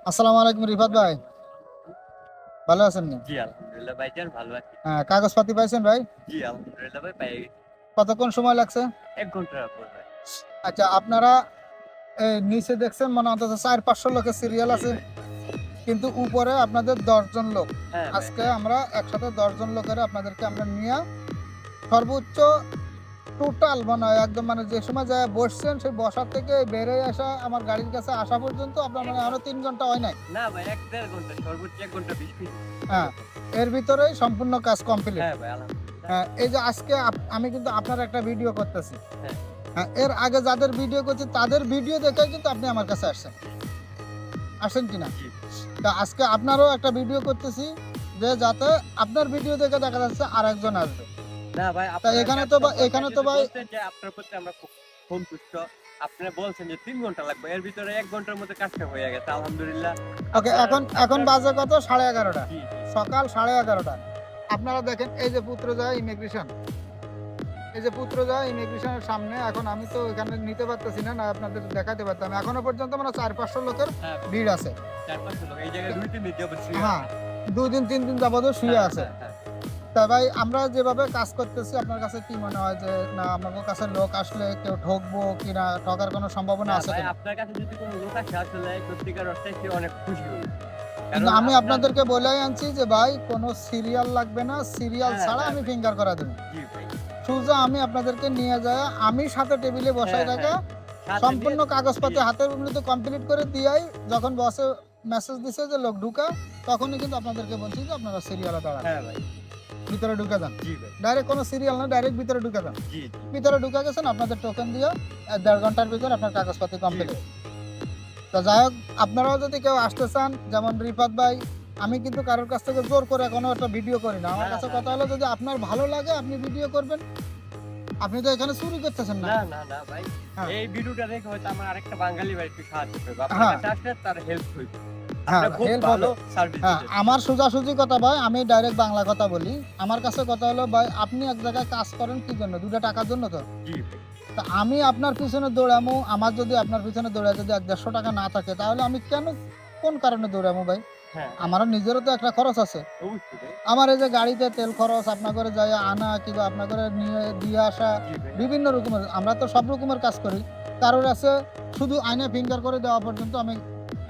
আসসালামু আলাইকুম রিফাত ভাই, ভালো আছেন না? জি আলহামদুলিল্লাহ ভাইজান ভালো আছি। হ্যাঁ, কাগজপাতি পাইছেন ভাই? জি আলহামদুলিল্লাহ ভাই পাই গেছি। কতক্ষণ সময় লাগছে? ১ ঘন্টার উপর ভাই। আচ্ছা, আপনারা নিচে দেখছেন মানে অন্তত 400-500 লোকের সিরিয়াল জি আছে, ভাই। কিন্তু উপরে আপনাদের 10 জন লোক। হ্যাঁ ভাই, আজকে হ্যাঁ। আমরা একসাথে 10 জন লোকের আপনাদেরকে আমরা নিয়ে সর্বোচ্চ টোটাল মানে একদম মানে যে সময় যায় বসছেন সেই বসার থেকে বেড়ে আসা আমার গাড়ির কাছে আসা পর্যন্ত আপনার মানে আরো 3 ঘন্টা হয় নাই। না ভাই ১-১.৫ ঘন্টা সর্বোচ্চ ১ ঘন্টা ২০ মিনিট। হ্যাঁ, এর ভিতরেই সম্পূর্ণ কাজ কমপ্লিট। হ্যাঁ ভাই আলহামদুলিল্লাহ। হ্যাঁ, এই যে আজকে আমি কিন্তু আপনার একটা ভিডিও করতেছি। হ্যাঁ, হ্যাঁ, এর আগে যাদের ভিডিও করছি তাদের ভিডিও দেখে কিন্তু আপনি আমার কাছে আসছেন, আসেন কিনা? জি। তা আজকে আপনারও একটা ভিডিও করতেছি যে যাতে আপনার ভিডিও দেখে দেখা যাচ্ছে আরেকজন আসবে। না ভাই তা আপনার এখানে তো কাজটা এখানে তো যদি ভাই বলতেন যে আপনার প্রতি আমরা খুব সন্তুষ্ট। আপনারা বলছেন যে ৩ ঘন্টা লাগবে। এর ভিতরে ১ ঘন্টার মধ্যে কাজটা হয়ে গেছে আলহামদুলিল্লাহ। ওকে, আপনার এখন এখন আপনার বাজে কত? 11:30। জি, জি। সকাল 11:30। আপনারা দেখেন এই যে পুত্রজয় ইমিগ্রেশন, এই যে পুত্রজয় ইমিগ্রেশনের সামনে এখন আমি তো এখানে নিতে পারতেছি না, না আপনাদের দেখাতে পারতাম। এখনো পর্যন্ত মানে 400-500 লোকের হ্যাঁ, ভিড় আছে। ৪-৫ লোক এই জায়গায় ২-৩ দিন যাবত শুয়ে হ্যাঁ, আছে। 2 দিন 3 দিন যাবতও শুয়ে হ্যাঁ, আছে। হ্যাঁ, হ্যাঁ। তা ভাই আমরা যেভাবে কাজ করতেছি আপনার কাছে কি মনে হয় যে না আমাদের কাছে লোক আসলে কেউ ঠকবো কিনা, ঠকার কোনো সম্ভাবনা না আছে ভাই কিনা? আপনার কাছে যদি কোনো লোক আসে আসলে সত্যিকার অর্থে সে অনেক খুশি হইবে। কিন্তু কারণ আমি আপনার আপনাদেরকে বলেই আনছি যে ভাই কোনো সিরিয়াল লাগবে না, সিরিয়াল হ্যাঁ, ছাড়া হ্যাঁ আমি ভাই। ফিঙ্গার করা দেবো। জি ভাই। সোজা আমি আপনাদেরকে নিয়ে যায় আমি সাথে টেবিলে বসাই হ্যাঁ, রাখা হ্যাঁ। সাথে নিয়ে সম্পূর্ণ কাগজপাতি জি, হাতের মধ্যে কমপ্লিট করে দিয়াই যখন বসে মেসেজ দিছে যে লোক ঢুকা, তখনই কিন্তু আপনাদেরকে বলছি যে আপনারা সিরিয়ালে দাঁড়ান, হ্যাঁ ভাই। ভিতরে ঢুকে যান। জি ভাই। ডাইরেক্ট কোনো সিরিয়াল না, ডাইরেক্ট ভিতরে ঢুকে যান। জি, জি, ভিতরে ঢুকে গেছেন, আপনাদের টোকেন দিয়ে 1.5 ঘন্টার ভিতর আপনার কাগজপাতি জি কমপ্লিট। ভাই। তো যাই হোক, আপনারাও যদি কেউ আসতে চান যেমন রিফাত ভাই, আমি কিন্তু কারোর কাছ থেকে জোর করে কোনো একটা ভিডিও করি না। আমার না, কাছে না, কথা না। হলো যদি আপনার ভালো লাগে আপনি ভিডিও করবেন। আপনি তো এখানে চুরি করতেছেন না। না, না, না ভাই। হ্যাঁ, এই ভিডিওটা দেখে হয়তো আমার আরেকটা বাঙালি ভাই একটু সাহায্য করবে। আপনার হ্যাঁ, কাছে আসলে তার হেল্প হইবে। হ্যাঁ, আপনি খুব হেল্প ভালো হবে। সার্ভিস হ্যাঁ, দিতেন। আমার সোজাসুজি কথা ভাই, আমি ডাইরেক্ট বাংলা কথা বলি। আমার কাছে কথা হলো ভাই আপনি এক জায়গায় কাজ করেন কি জন্য? 2 টা টাকার জন্য তো। জি ভাই। তা আমি আপনার পিছনে দৌড়ামু, আমার যদি আপনার পিছনে দৌড়ায় যদি 1-150 টাকা না থাকে তাহলে আমি কেন কোন কারণে দৌড়ামু ভাই? হ্যাঁ, হ্যাঁ। আমারও নিজেরও তো একটা খরচ আছে। অবশ্যই ভাই। আমার এই যে গাড়িতে তেল খরচ, আপনার ঘরে যাইয়া আনা কিংবা আপনার ঘরে নিয়ে দিয়ে আসা, জি ভাই। বিভিন্ন রকমের আমরা তো সব রকমের কাজ করি। কারোর আছে শুধু আয়না ফিঙ্গার করে দেওয়া পর্যন্ত আমি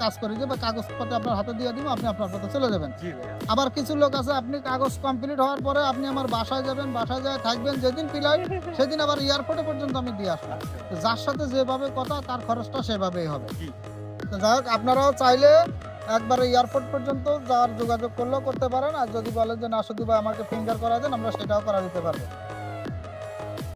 কাজ করি যে বা কাগজপত্র আপনার হাতে দিয়ে দিব, আপনি আপনার পথে চলে যাবেন। জি ভাই। আবার কিছু লোক আছে আপনি কাগজ কমপ্লিট হওয়ার পরে আপনি আমার বাসায় যাবেন, বাসায় যেয়ে থাকবেন, যেদিন ফ্লাইট সেদিন আবার এয়ারপোর্টে পর্যন্ত আমি দিয়ে আসবো। আচ্ছা। তো যার সাথে যেভাবে কথা তার খরচটা সেভাবেই হবে। জি। তো যাই হোক, আপনারাও চাইলে একবারে এয়ারপোর্ট পর্যন্ত যাওয়ার যোগাযোগ করলেও করতে পারেন, আর যদি বলেন যে না শুধু ভাই আমাকে ফিঙ্গার করা দেন আমরা সেটাও করা দিতে পারবো।